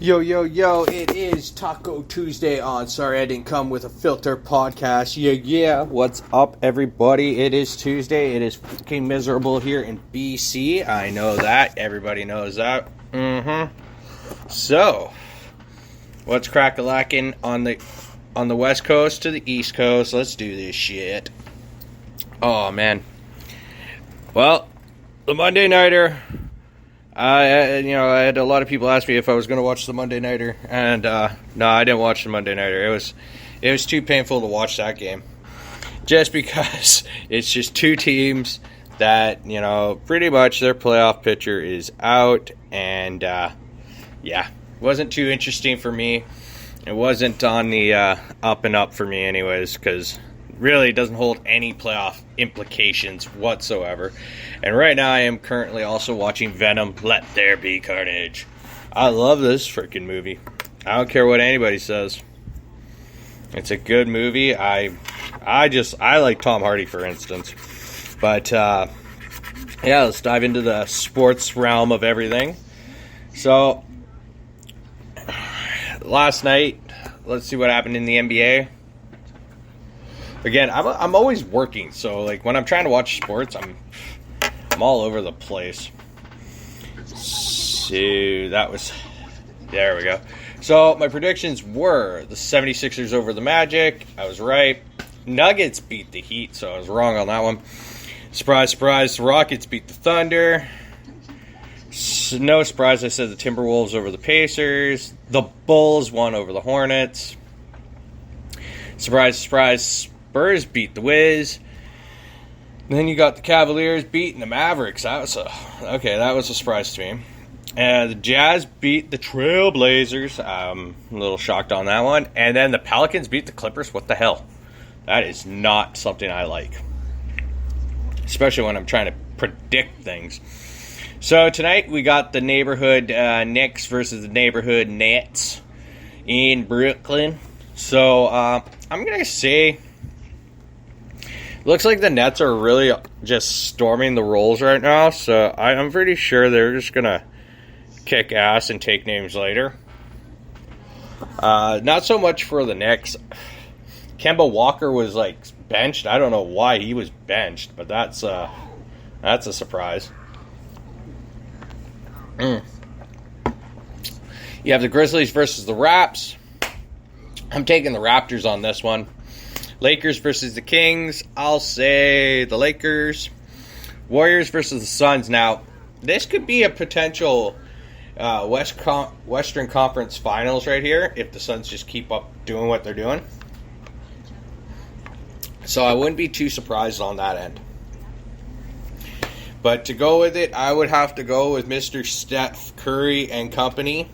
Yo, yo, yo, it is Taco Tuesday on Sorry I Didn't Come With a Filter podcast. Yeah, what's up, everybody? It is Tuesday. It is fucking miserable here in BC. I know that. Everybody knows that. So, what's crack-a-lacking on the West Coast to the East Coast? Let's do this shit. Oh, man. Well, the Monday Nighter... I had a lot of people ask me if I was going to watch the Monday Nighter, and no, I didn't watch the Monday Nighter. It was too painful to watch that game, just because it's just two teams that, pretty much their playoff picture is out, and wasn't too interesting for me. It wasn't on the up and up for me anyways, because really doesn't hold any playoff implications whatsoever. And right now I am currently also watching Venom, Let There Be Carnage. I love this freaking movie. I don't care what anybody says. It's a good movie. I like Tom Hardy, for instance. But let's dive into the sports realm of everything. So last night, let's see what happened in the NBA. Again, I'm always working, so like when I'm trying to watch sports, I'm all over the place. So there we go. So my predictions were the 76ers over the Magic. I was right. Nuggets beat the Heat, so I was wrong on that one. Surprise, surprise, the Rockets beat the Thunder. No surprise, I said the Timberwolves over the Pacers. The Bulls won over the Hornets. Surprise, surprise, Spurs beat the Wiz. Then you got the Cavaliers beating the Mavericks. That was a surprise to me. And the Jazz beat the Trailblazers. I'm a little shocked on that one. And then the Pelicans beat the Clippers. What the hell? That is not something I like, especially when I'm trying to predict things. So tonight we got the neighborhood Knicks versus the neighborhood Nets in Brooklyn. So I'm going to say... looks like the Nets are really just storming the rolls right now, so I'm pretty sure they're just going to kick ass and take names later. Not so much for the Knicks. Kemba Walker was, benched. I don't know why he was benched, but that's a surprise. You have the Grizzlies versus the Raps. I'm taking the Raptors on this one. Lakers versus the Kings. I'll say the Lakers. Warriors versus the Suns. Now, this could be a potential Western Conference Finals right here if the Suns just keep up doing what they're doing. So I wouldn't be too surprised on that end. But to go with it, I would have to go with Mr. Steph Curry and company.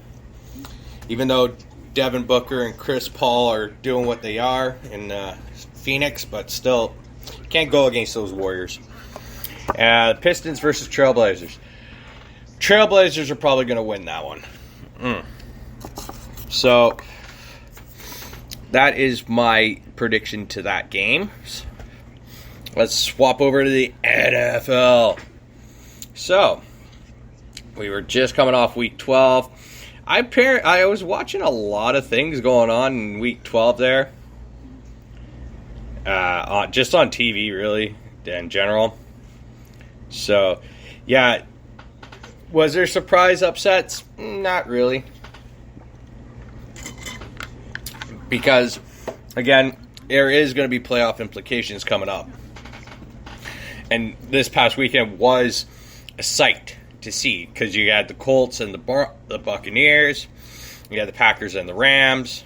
Even though Devin Booker and Chris Paul are doing what they are in Phoenix, but still can't go against those Warriors. Pistons versus Trailblazers. Trailblazers are probably going to win that one. So that is my prediction to that game. Let's swap over to the NFL. So we were just coming off week 12. I was watching a lot of things going on in week 12 there. Just on TV, really, in general. So, yeah. Was there surprise upsets? Not really. Because, again, there is going to be playoff implications coming up. And this past weekend was a sight to see, because you had the Colts and the Buccaneers, you had the Packers and the Rams.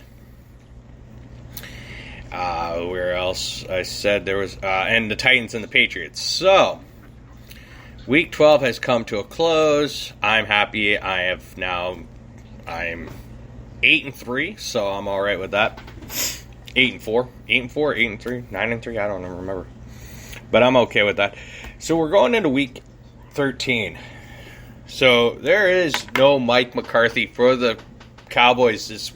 Where else? I said there was, and the Titans and the Patriots. So, week 12 has come to a close. I'm happy. I'm 8-3, so I'm all right with that. 8-4, 8-3, 9-3. I don't remember, but I'm okay with that. So we're going into week 13. So there is no Mike McCarthy for the Cowboys this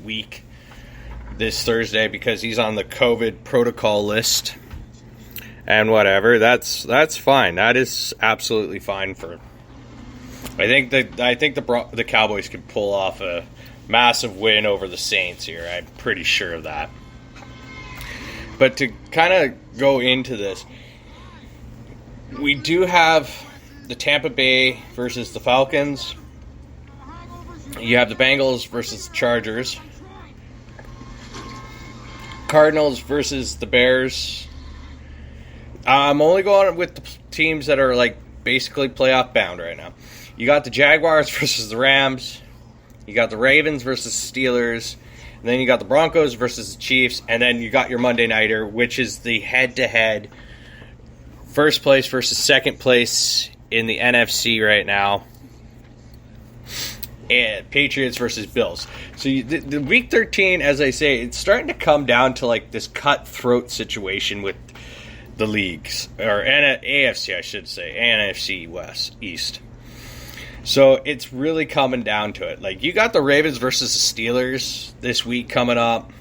Thursday, because he's on the COVID protocol list and whatever. That's fine. That is absolutely fine for I think the Cowboys could pull off a massive win over the Saints here. I'm pretty sure of that. But to kind of go into this, we do have the Tampa Bay versus the Falcons. You have the Bengals versus the Chargers. Cardinals versus the Bears. I'm only going with the teams that are like basically playoff bound right now. You got the Jaguars versus the Rams. You got the Ravens versus the Steelers. And then you got the Broncos versus the Chiefs. And then you got your Monday Nighter, which is the head-to-head first place versus second place in the NFC right now. And Patriots versus Bills. So the Week 13, as I say, it's starting to come down to like this cutthroat situation with the leagues. Or AFC, I should say. NFC East. So it's really coming down to it. Like, you got the Ravens versus the Steelers this week coming up.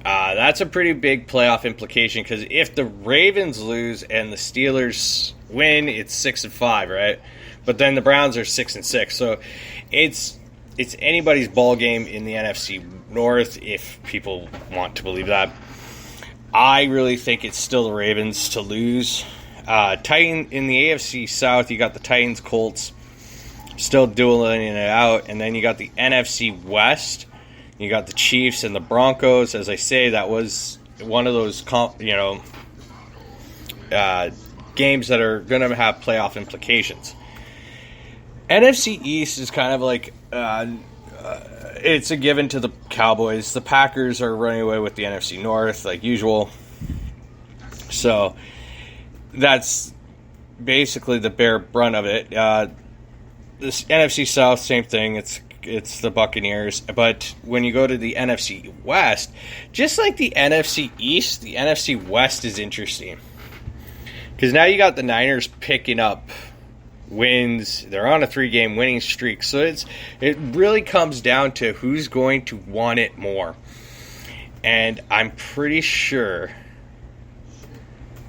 That's a pretty big playoff implication, because if the Ravens lose and the Steelers win, it's 6-5, right? But then the Browns are 6-6. So it's anybody's ball game in the NFC North, if people want to believe that. I really think it's still the Ravens to lose. In the AFC South, you got the Titans, Colts, still dueling it out, and then you got the NFC West. You got the Chiefs and the Broncos. As I say, that was one of those games that are going to have playoff implications. NFC East is kind of like it's a given to the Cowboys. The Packers are running away with the NFC North like usual. So that's basically the bare brunt of it. This NFC South, same thing. It's the Buccaneers. But when you go to the NFC West, just like the NFC East, the NFC West is interesting. Because now you got the Niners picking up wins. They're on a 3-game winning streak. So it really comes down to who's going to want it more. And I'm pretty sure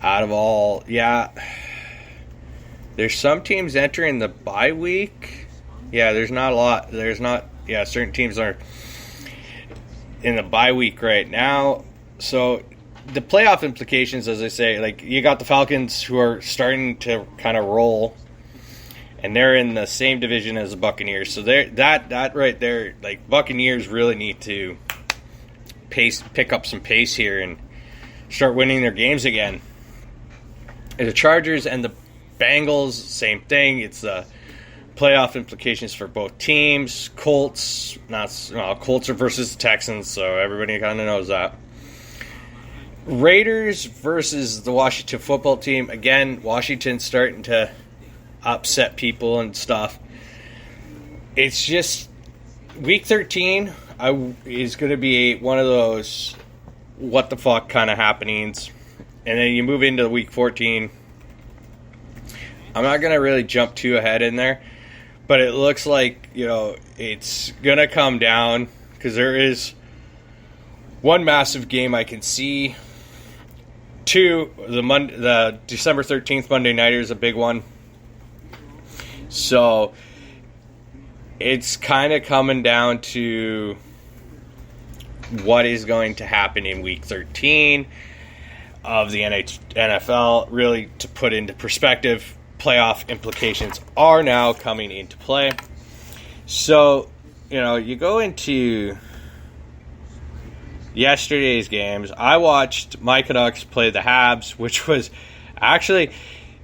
out of all, there's some teams entering the bye week. Yeah, there's not a lot. Certain teams are in the bye week right now. So the playoff implications, as I say, like, you got the Falcons who are starting to kind of roll, and they're in the same division as the Buccaneers. So that right there, like, Buccaneers really need to pick up some pace here and start winning their games again. And the Chargers and the Bengals, same thing. It's the playoff implications for both teams. Colts are versus the Texans, so everybody kind of knows that. Raiders versus the Washington football team. Again, Washington's starting to upset people and stuff. It's just Week 13 is going to be one of those what the fuck kind of happenings. And then you move into Week 14. I'm not going to really jump too ahead in there, but it looks like, it's going to come down, because there is one massive game I can see. 2, the December 13th Monday Nighter is a big one. So it's kind of coming down to what is going to happen in Week 13 of the NFL. Really, to put into perspective, playoff implications are now coming into play. So, you go into yesterday's games. I watched my Canucks play the Habs, which was actually,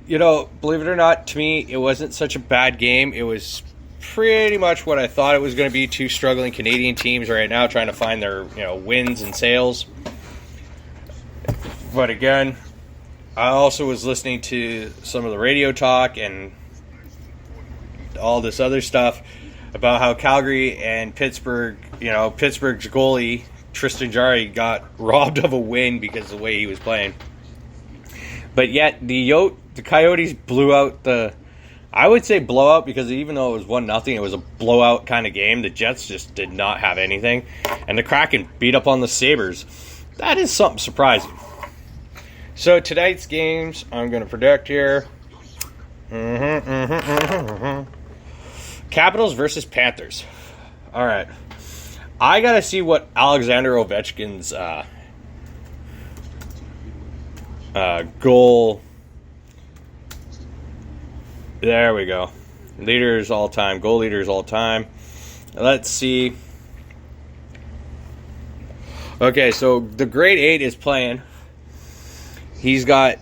believe it or not, to me, it wasn't such a bad game. It was pretty much what I thought it was going to be. Two struggling Canadian teams right now trying to find their, wins and sales. But again, I also was listening to some of the radio talk and all this other stuff about how Calgary and Pittsburgh, Pittsburgh's goalie, Tristan Jarry, got robbed of a win because of the way he was playing. But yet, the Coyotes blew out I would say blowout, because even though it was 1-0, it was a blowout kind of game. The Jets just did not have anything. And the Kraken beat up on the Sabres. That is something surprising. So tonight's games, I'm going to predict here. Capitals versus Panthers. All right. I got to see what Alexander Ovechkin's goal. There we go. Leaders all time. Goal leaders all time. Let's see. Okay, so the grade 8 is playing. He's got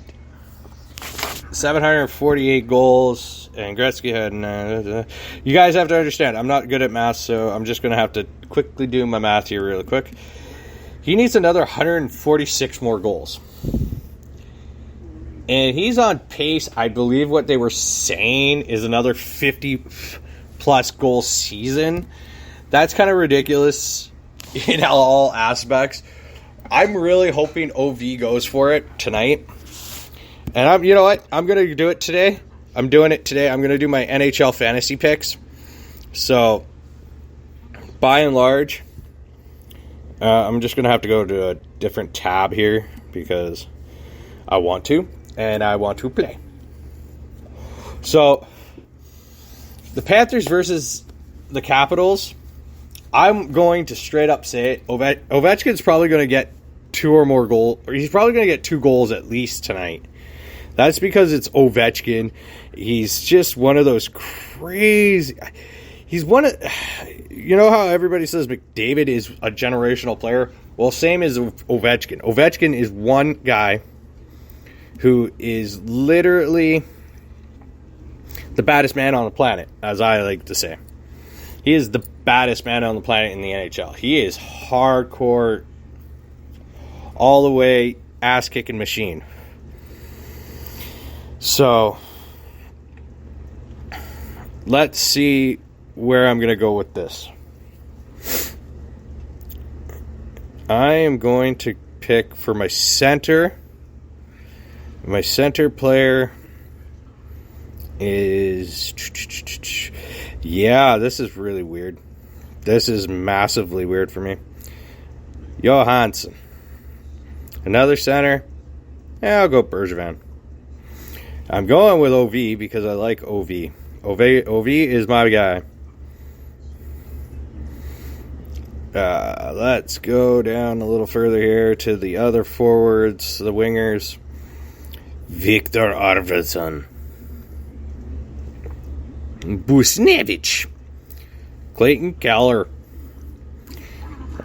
748 goals, and Gretzky had... you guys have to understand, I'm not good at math, so I'm just going to have to quickly do my math here really quick. He needs another 146 more goals. And he's on pace, I believe what they were saying is another 50-plus goal season. That's kind of ridiculous in all aspects. I'm really hoping OV goes for it tonight. And you know what? I'm going to do it today. I'm doing it today. I'm going to do my NHL fantasy picks. So, by and large, I'm just going to have to go to a different tab here because I want to. And I want to play. So, the Panthers versus the Capitals. I'm going to straight up say it. Ovechkin's probably going to get 2 or more goals. Or he's probably going to get 2 goals at least tonight. That's because it's Ovechkin. He's just one of those crazy... He's one of... You know how everybody says McDavid is a generational player? Well, same as Ovechkin. Ovechkin is one guy who is literally the baddest man on the planet, as I like to say. He is the baddest man on the planet in the NHL. He is hardcore, all the way ass-kicking machine. So, let's see where I'm going to go with this. I am going to pick for my center. My center player is... Yeah, this is really weird. This is massively weird for me. Johansson. Another center. Yeah, I'll go Bergevin. I'm going with OV because I like OV. OV is my guy. Let's go down a little further here to the other forwards, the wingers. Victor Arvidsson. Busnevich. Clayton Keller.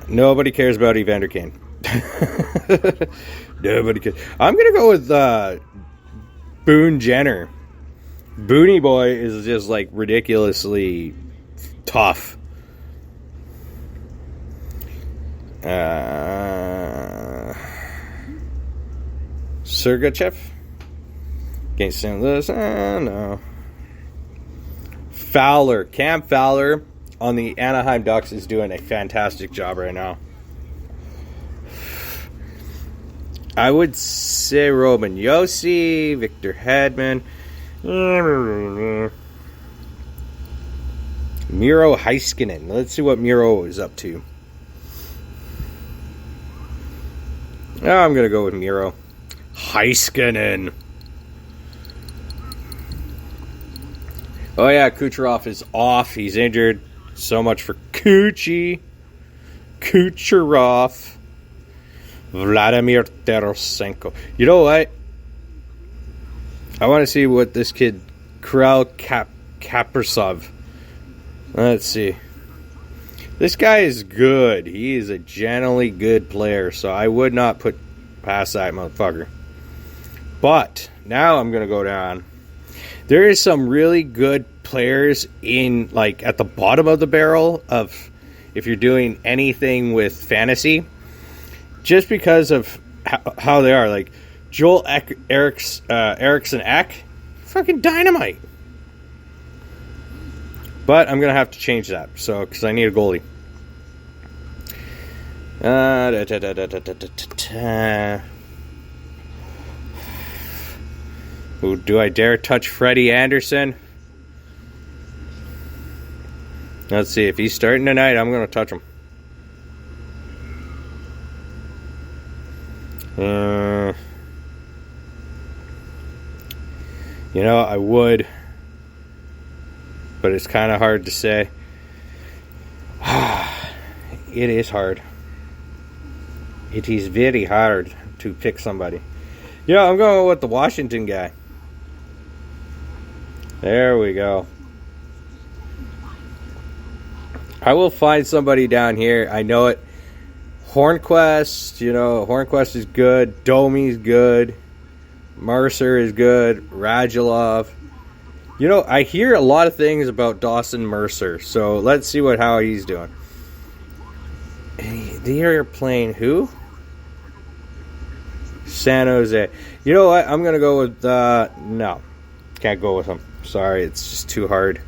Nobody cares about Evander Kane. Nobody cares. I'm going to go with Boone Jenner. Booney Boy is just like ridiculously tough. Sergachev against St. Louis. No. Fowler. Cam Fowler on the Anaheim Ducks is doing a fantastic job right now. I would say Roman Josi, Victor Hedman, Miro Heiskanen. Let's see what Miro is up to. Oh, I'm going to go with Miro. Heiskanen. Oh, yeah, Kucherov is off. He's injured. So much for Kucherov. Vladimir Tarasenko. You know what? I want to see what this kid, Kirill Kaprizov. Let's see. This guy is good. He is a generally good player, so I would not put past that motherfucker. But now I'm going to go down. There is some really good players in, like, at the bottom of the barrel of if you're doing anything with fantasy, just because of how they are. Like Joel Eriksson Ek, fucking dynamite. But I'm gonna have to change that, so because I need a goalie. Ooh, do I dare touch Freddie Anderson? Let's see, if he's starting tonight, I'm gonna touch him. You know, I would, but it's kind of hard to say. It is hard. It is very hard to pick somebody. Yeah, I'm going with the Washington guy. There we go. I will find somebody down here. I know it. Hornquist, Hornquist is good. Domi's good. Mercer is good. Radulov. I hear a lot of things about Dawson Mercer. So let's see how he's doing. They are playing who? San Jose. You know what? I'm going to go with... no. Can't go with him. Sorry, it's just too hard.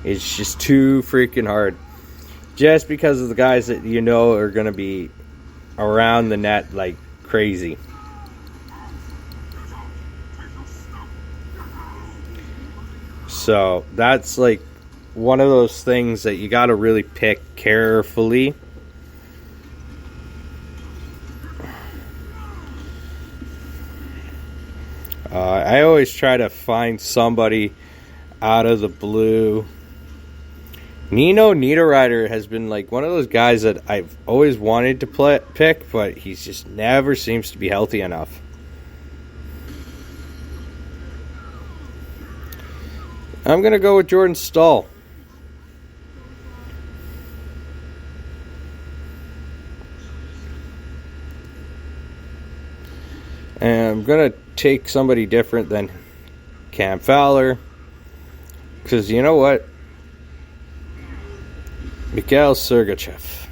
It's just too freaking hard. Just because of the guys that are going to be around the net like crazy. So that's like one of those things that you got to really pick carefully. I always try to find somebody out of the blue. Nino Niederreiter has been like one of those guys that I've always wanted to pick, but he just never seems to be healthy enough. I'm going to go with Jordan Stahl. And I'm going to take somebody different than Cam Fowler. Because you know what? Mikhail Sergachev.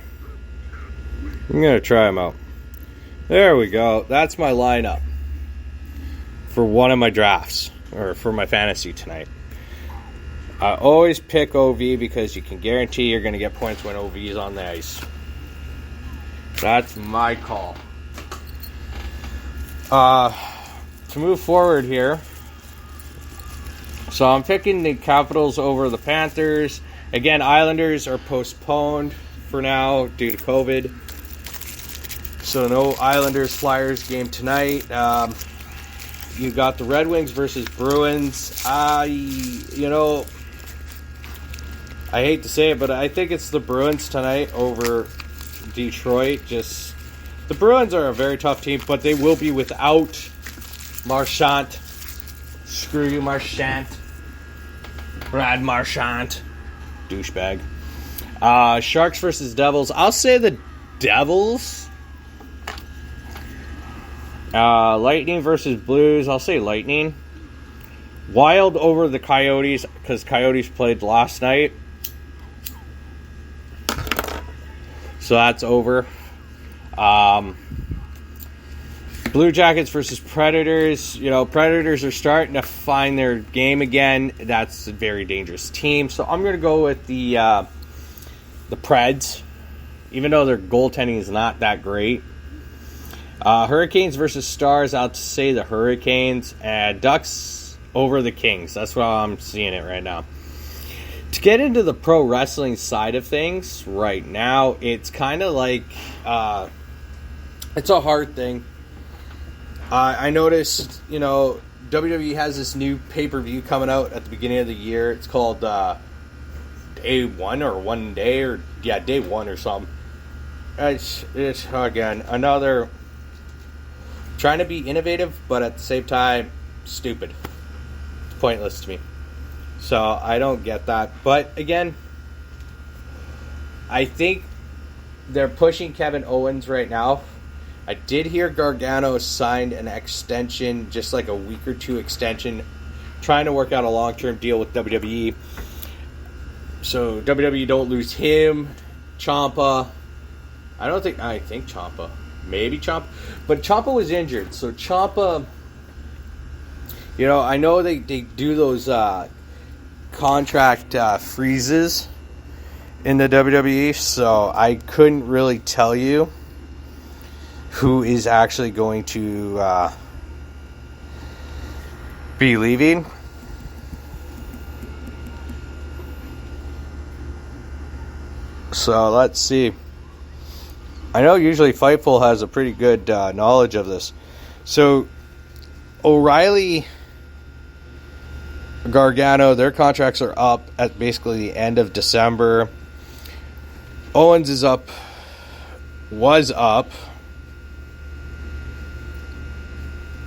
I'm going to try him out. There we go. That's my lineup for one of my drafts, or for my fantasy tonight. I always pick OV because you can guarantee you're going to get points when OV is on the ice. That's my call. To move forward here, so I'm picking the Capitals over the Panthers. Again, Islanders are postponed for now due to COVID. So no Islanders-Flyers game tonight. You got the Red Wings versus Bruins. I hate to say it, but I think it's the Bruins tonight over Detroit. Just the Bruins are a very tough team, but they will be without Marchand. Screw you, Marchand. Brad Marchand. Douchebag. Sharks versus Devils. I'll say the Devils. Lightning versus Blues. I'll say Lightning. Wild over the Coyotes because Coyotes played last night. So that's over. Blue Jackets versus Predators. Predators are starting to find their game again. That's a very dangerous team. So I'm going to go with the Preds, even though their goaltending is not that great. Hurricanes versus Stars. I'll say the Hurricanes. Ducks over the Kings. That's how I'm seeing it right now. To get into the pro wrestling side of things right now, it's kind of like it's a hard thing. I noticed, WWE has this new pay-per-view coming out at the beginning of the year. It's called Day 1 or One Day, or Day 1 or something. It's again, another trying to be innovative, but at the same time, stupid. It's pointless to me. So I don't get that. But again, I think they're pushing Kevin Owens right now. I did hear Gargano signed an extension, just like a week or two extension, trying to work out a long-term deal with WWE. So WWE don't lose him. Ciampa. I think Ciampa. Maybe Ciampa. But Ciampa was injured. So Ciampa, I know they do those contract freezes in the WWE. So I couldn't really tell you who is actually going to be leaving. So let's see. I know usually Fightful has a pretty good knowledge of this. So O'Reilly, Gargano, their contracts are up at basically the end of December. Owens was up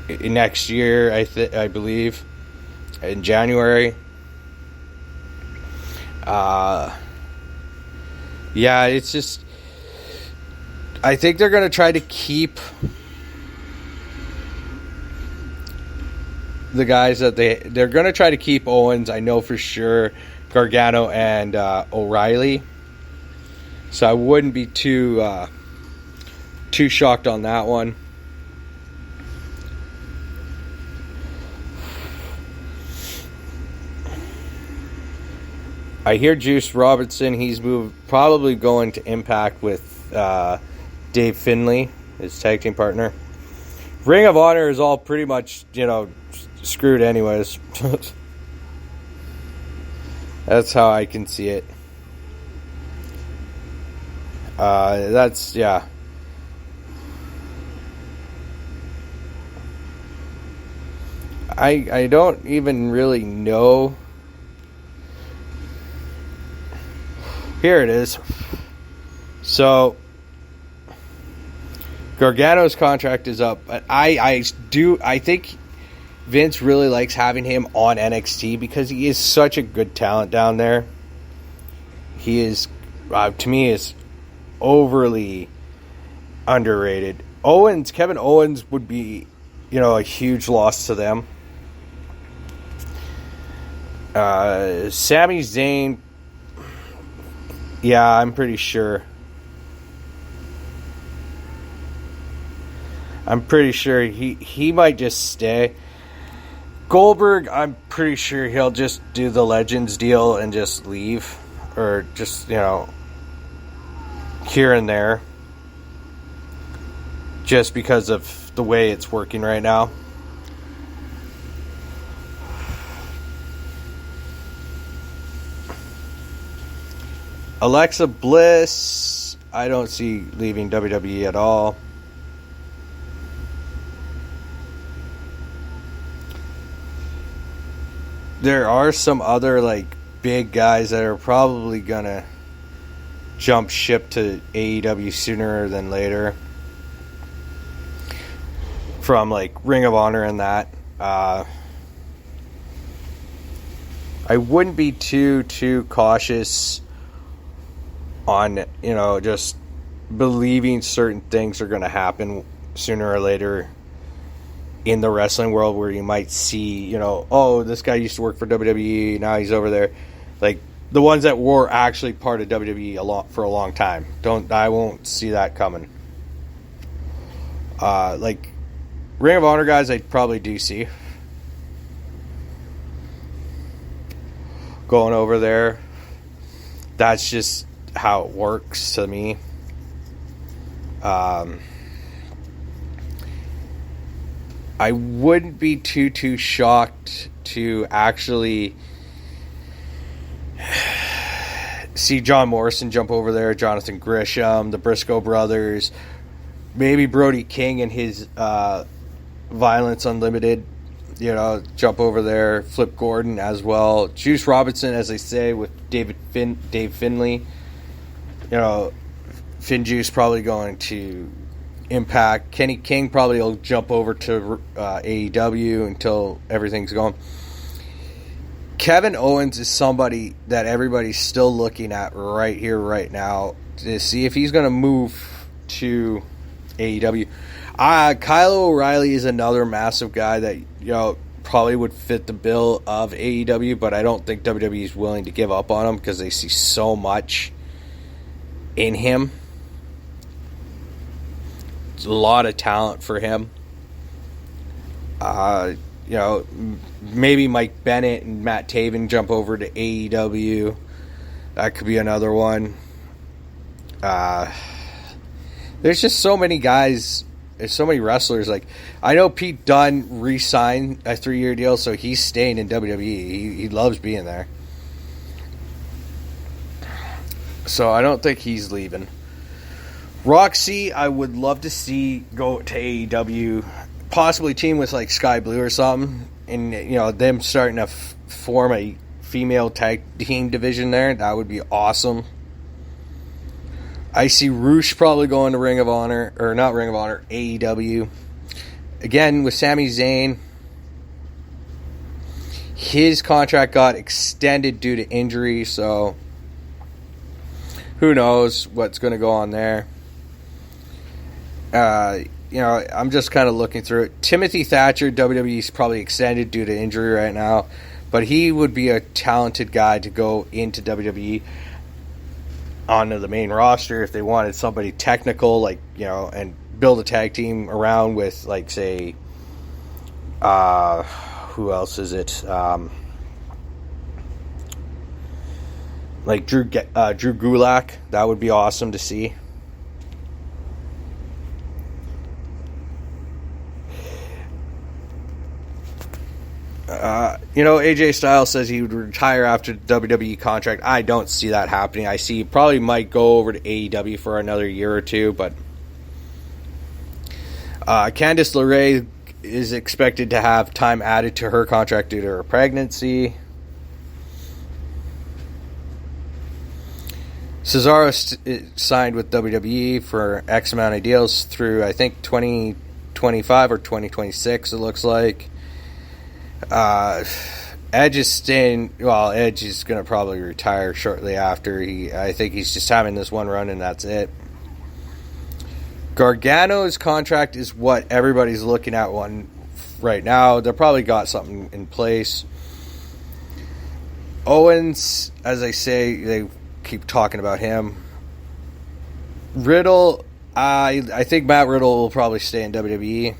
next year, I believe, in January. Yeah, it's just, I think they're going to try to keep the guys that they're going to try to keep Owens, I know for sure, Gargano and O'Reilly. So I wouldn't be too shocked on that one. I hear Juice Robinson, he's probably going to Impact with Dave Finlay, his tag team partner. Ring of Honor is all pretty much, screwed anyways. That's how I can see it. Yeah. I don't even really know. Here it is. So Gargano's contract is up. I think Vince really likes having him on NXT because he is such a good talent down there. He is, to me, is overly underrated. Kevin Owens would be, a huge loss to them. Sami Zayn, yeah, I'm pretty sure. He might just stay. Goldberg, I'm pretty sure he'll just do the Legends deal and just leave. Or just, here and there. Just because of the way it's working right now. Alexa Bliss, I don't see leaving WWE at all. There are some other big guys that are probably gonna jump ship to AEW sooner than later. From Ring of Honor and that. I wouldn't be too cautious on, just believing certain things are going to happen sooner or later in the wrestling world where you might see, oh, this guy used to work for WWE, now he's over there. The ones that were actually part of WWE for a long time. I won't see that coming. Ring of Honor guys I probably do see going over there. That's just how it works to me. I wouldn't be too shocked to actually see John Morrison jump over there, Jonathan Grisham, the Briscoe brothers, maybe Brody King and his Violence Unlimited, jump over there, Flip Gordon as well, Juice Robinson, as they say, with Dave Finlay. Finn Juice probably going to Impact. Kenny King probably will jump over to AEW until everything's going. Kevin Owens is somebody that everybody's still looking at right here, right now, to see if he's going to move to AEW. Kyle O'Reilly is another massive guy that, probably would fit the bill of AEW, but I don't think WWE is willing to give up on him because they see so much in him. It's a lot of talent for him. Maybe Mike Bennett and Matt Taven jump over to AEW. That could be another one. There's just so many guys. There's so many wrestlers. I know Pete Dunne re-signed a 3-year deal, so he's staying in WWE. He loves being there. So I don't think he's leaving. Roxy, I would love to see go to AEW. possibly team with like Sky Blue or something, and them starting to form a female tag team division there. That would be awesome. I see Roosh probably going to Ring of Honor, or not Ring of Honor, AEW. Again, with Sami Zayn, his contract got extended due to injury, so who knows what's going to go on there. I'm just kind of looking through it. Timothy Thatcher, WWE's probably extended due to injury right now, but he would be a talented guy to go into WWE onto the main roster if they wanted somebody technical, and build a tag team around with, say, who else is it? Like Drew Gulak. That would be awesome to see. AJ Styles says he would retire after the WWE contract. I don't see that happening. I see he probably might go over to AEW for another year or two, but Candice LeRae is expected to have time added to her contract due to her pregnancy. Cesaro signed with WWE for X amount of deals through, I think, 2025 or 2026, it looks like. Edge is staying. Well, Edge is going to probably retire shortly after. I think he's just having this one run and that's it. Gargano's contract is what everybody's looking at one right now. They've probably got something in place. Owens, as I say, they keep talking about him. Riddle, I think Matt Riddle will probably stay in WWE.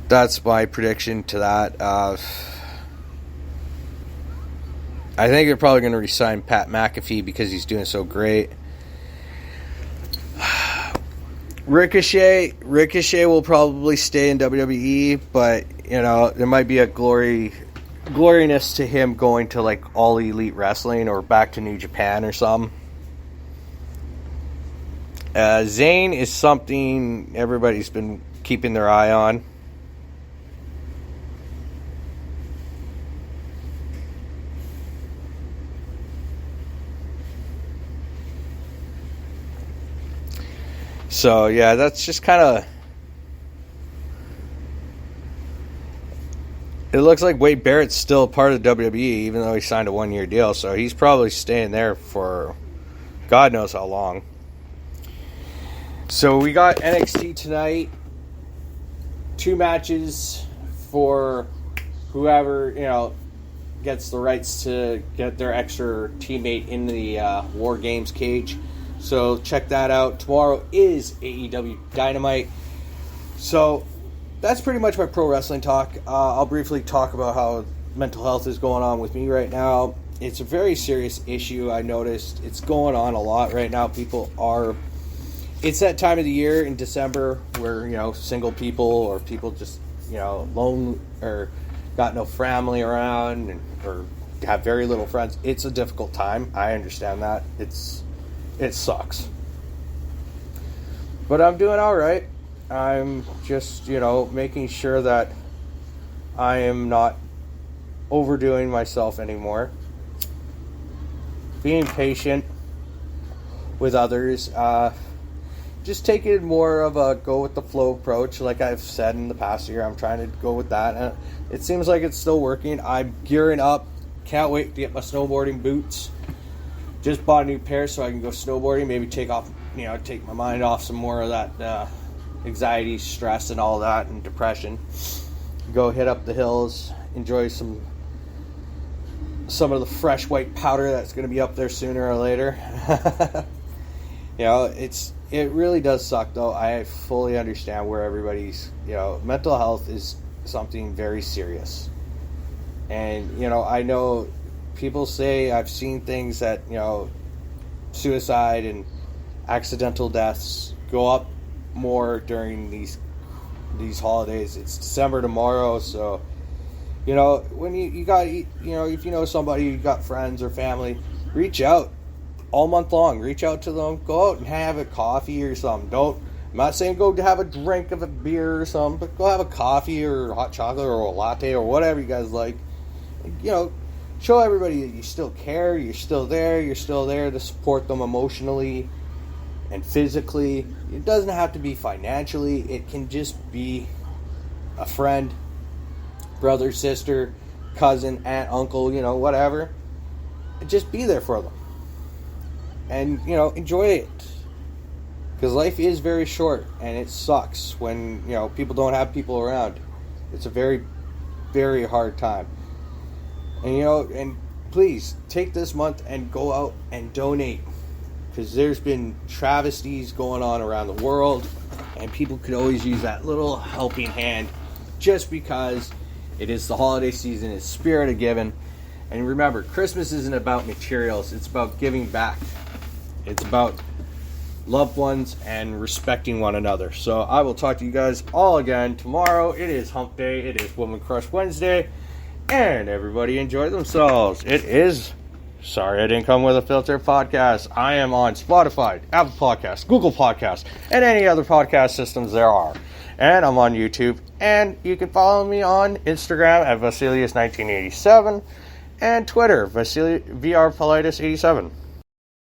That's my prediction to that. I think they're probably going to re-sign Pat McAfee because he's doing so great. Ricochet will probably stay in WWE, but there might be a gloriness to him going to All Elite Wrestling or back to New Japan or something. Zayn is something everybody's been keeping their eye on. So, yeah, that's just kind of... It looks like Wade Barrett's still part of WWE, even though he signed a one-year deal. So he's probably staying there for God knows how long. So we got NXT tonight. 2 matches for whoever, gets the rights to get their extra teammate in the War Games cage. So check that out. Tomorrow is AEW Dynamite. So that's pretty much my pro wrestling talk. I'll briefly talk about how mental health is going on with me right now. It's a very serious issue. I noticed it's going on a lot right now. It's that time of the year in December where, single people or people just, lone or got no family around or have very little friends. It's a difficult time. I understand that. It sucks. But I'm doing all right. I'm just, making sure that I am not overdoing myself anymore. Being patient with others. Just taking more of a go-with-the-flow approach. Like I've said in the past year, I'm trying to go with that. And it seems like it's still working. I'm gearing up. Can't wait to get my snowboarding boots. Just bought a new pair so I can go snowboarding. Maybe take my mind off some more of that anxiety, stress, and all that, and depression. Go hit up the hills, enjoy some of the fresh white powder that's going to be up there sooner or later. It really does suck, though. I fully understand where everybody's. Mental health is something very serious, and I know. People say I've seen things that, suicide and accidental deaths go up more during these holidays. It's December tomorrow, so, when you got, if you know somebody, you got friends or family, reach out all month long. Reach out to them. Go out and have a coffee or something. I'm not saying go have a drink of a beer or something, but go have a coffee or hot chocolate or a latte or whatever you guys like. You know, show everybody that you still care, you're still there to support them emotionally and physically. It doesn't have to be financially. It can just be a friend, brother, sister, cousin, aunt, uncle, you know, whatever. And just be there for them. And, you know, enjoy it. Because life is very short, and it sucks when, you know, people don't have people around. It's a very, very hard time. And, you know, and please, take this month and go out and donate. Because there's been travesties going on around the world, and people could always use that little helping hand just because it is the holiday season, it's spirit of giving. And remember, Christmas isn't about materials, it's about giving back. It's about loved ones and respecting one another. So I will talk to you guys all again tomorrow. It is Hump Day. It is Woman Crush Wednesday. And everybody enjoy themselves. It is Sorry I Didn't Come With a Filter podcast. I am on Spotify, Apple Podcasts, Google Podcasts, and any other podcast systems there are. And I'm on YouTube. And you can follow me on Instagram at Vasilius1987 and Twitter, VRPolitis87.